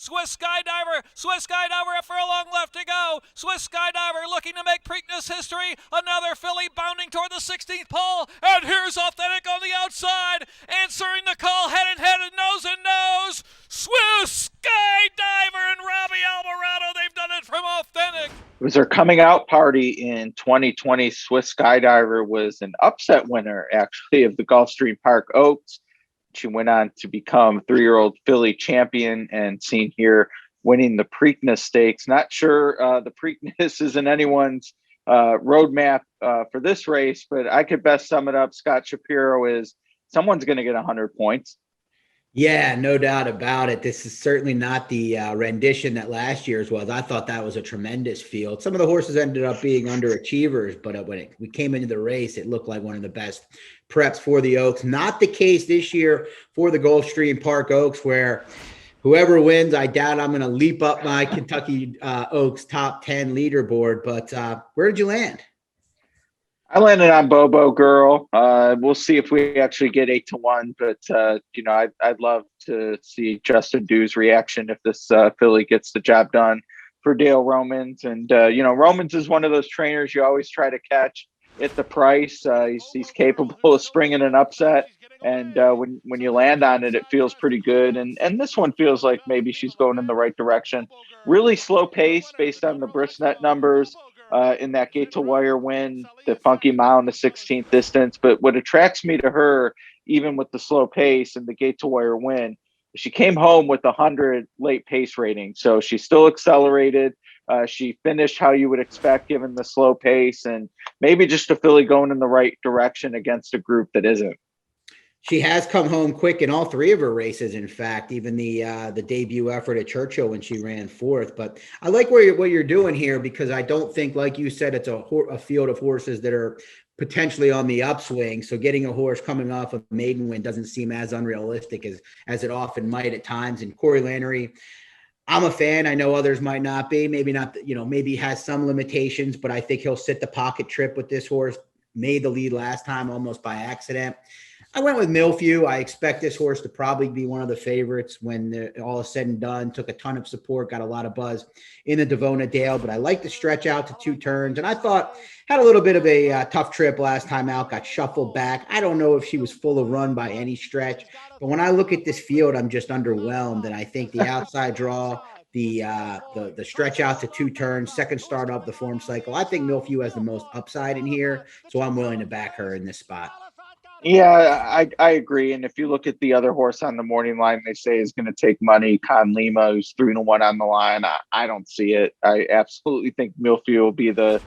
Swiss Skydiver at furlong left to go. Swiss Skydiver looking to make Preakness history. Another filly bounding toward the 16th pole. And here's Authentic on the outside, answering the call head and nose and nose. Swiss Skydiver and Robbie Alvarado. They've done it from Authentic. It was her coming out party in 2020. Swiss Skydiver was an upset winner, actually, of the Gulfstream Park Oaks. She went on to become 3-year-old filly champion and seen here winning the Preakness Stakes. Not sure the Preakness is in anyone's roadmap for this race, but I could best sum it up. Scott Shapiro is someone's going to get 100 points. Yeah, no doubt about it. This is certainly not the rendition that last year's was. I thought that was a tremendous field. Some of the horses ended up being underachievers, but when we came into the race, it looked like one of the best preps for the Oaks. Not the case this year for the Gulfstream Park Oaks, where whoever wins, I doubt I'm going to leap up my Kentucky Oaks top 10 leaderboard. But where did you land? I landed on Bobo Girl. We'll see if we actually get 8-1, but I'd love to see Justin Dew's reaction if this filly gets the job done for Dale Romans. And Romans is one of those trainers you always try to catch at the price. He's capable of springing an upset, and when you land on it, it feels pretty good. And this one feels like maybe she's going in the right direction. Really slow pace based on the Bristnet numbers. In that gate to wire win, the funky mile in the 16th distance. But what attracts me to her, even with the slow pace and the gate to wire win, she came home with 100 late pace rating. So she still accelerated. She finished how you would expect given the slow pace, and maybe just a filly going in the right direction against a group that isn't. She has come home quick in all three of her races. In fact, even the debut effort at Churchill when she ran fourth. But I like what you're doing here, because I don't think, like you said, it's a field of horses that are potentially on the upswing. So getting a horse coming off a maiden win doesn't seem as unrealistic as it often might at times. And Corey Lanery, I'm a fan. I know others might not be. Maybe not. Maybe has some limitations, but I think he'll sit the pocket trip with this horse. Made the lead last time almost by accident. I went with Milfew. I expect this horse to probably be one of the favorites when all is said and done. Took a ton of support, got a lot of buzz in the Devona Dale, but I like to stretch out to 2 turns. And I thought had a little bit of a tough trip last time out, got shuffled back. I don't know if she was full of run by any stretch, but when I look at this field, I'm just underwhelmed. And I think the outside draw, the stretch out to 2 turns, second start of the form cycle, I think Milfew has the most upside in here. So I'm willing to back her in this spot. Yeah, I agree. And if you look at the other horse on the morning line, they say is going to take money, Con Lima, who's 3-1 on the line. I don't see it. I absolutely think Milfew will be the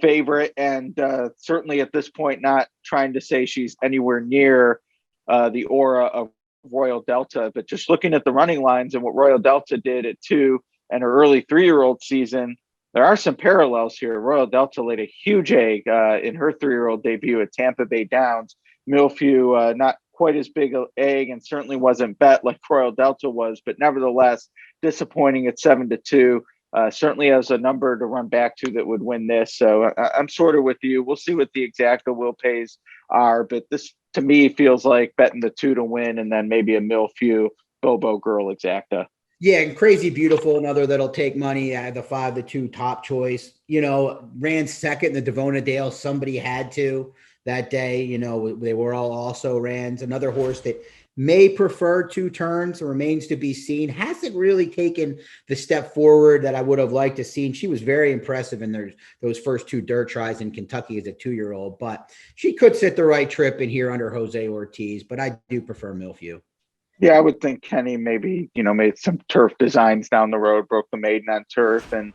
favorite, and certainly at this point, not trying to say she's anywhere near the aura of Royal Delta, but just looking at the running lines and what Royal Delta did at 2 and her early 3-year-old season, there are some parallels here. Royal Delta laid a huge egg in her 3-year-old debut at Tampa Bay Downs. Milfew, not quite as big an egg, and certainly wasn't bet like Royal Delta was, but nevertheless disappointing at 7-2. Certainly has a number to run back to that would win this. So I'm sort of with you. We'll see what the exacta will pays are, but this to me feels like betting the 2 to win, and then maybe a Milfew Bobo Girl exacta. Yeah, and Crazy Beautiful, another that'll take money at the 5-2 top choice. Ran second in the Devona Dale. Somebody had to that day. They were all also rans. Another horse that may prefer 2 turns, remains to be seen. Hasn't really taken the step forward that I would have liked to see. She was very impressive in those first 2 dirt tries in Kentucky as a 2-year-old, but she could sit the right trip in here under Jose Ortiz, but I do prefer Milfew. Yeah, I would think Kenny maybe, made some turf designs down the road, broke the maiden on turf. And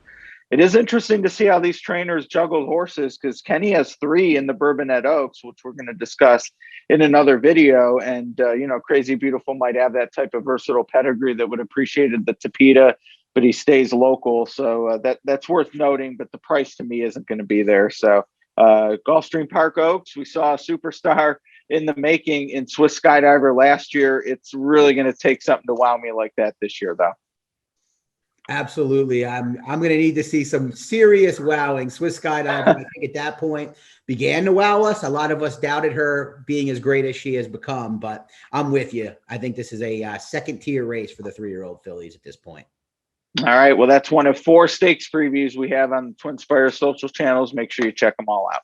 it is interesting to see how these trainers juggle horses, because Kenny has 3 in the Bourbonnette Oaks, which we're going to discuss in another video. And, Crazy Beautiful might have that type of versatile pedigree that would appreciated the Tapeta, but he stays local. So that's worth noting, but the price to me isn't going to be there. So Gulfstream Park Oaks, we saw a superstar in the making in Swiss Skydiver last year. It's really going to take something to wow me like that this year, though. Absolutely. I'm going to need to see some serious wowing. Swiss Skydiver, I think at that point began to wow us. A lot of us doubted her being as great as she has become, but I'm with you. I think this is a second tier race for the 3-year-old fillies at this point. All right. Well, that's one of 4 stakes previews we have on Twin Spire social channels. Make sure you check them all out.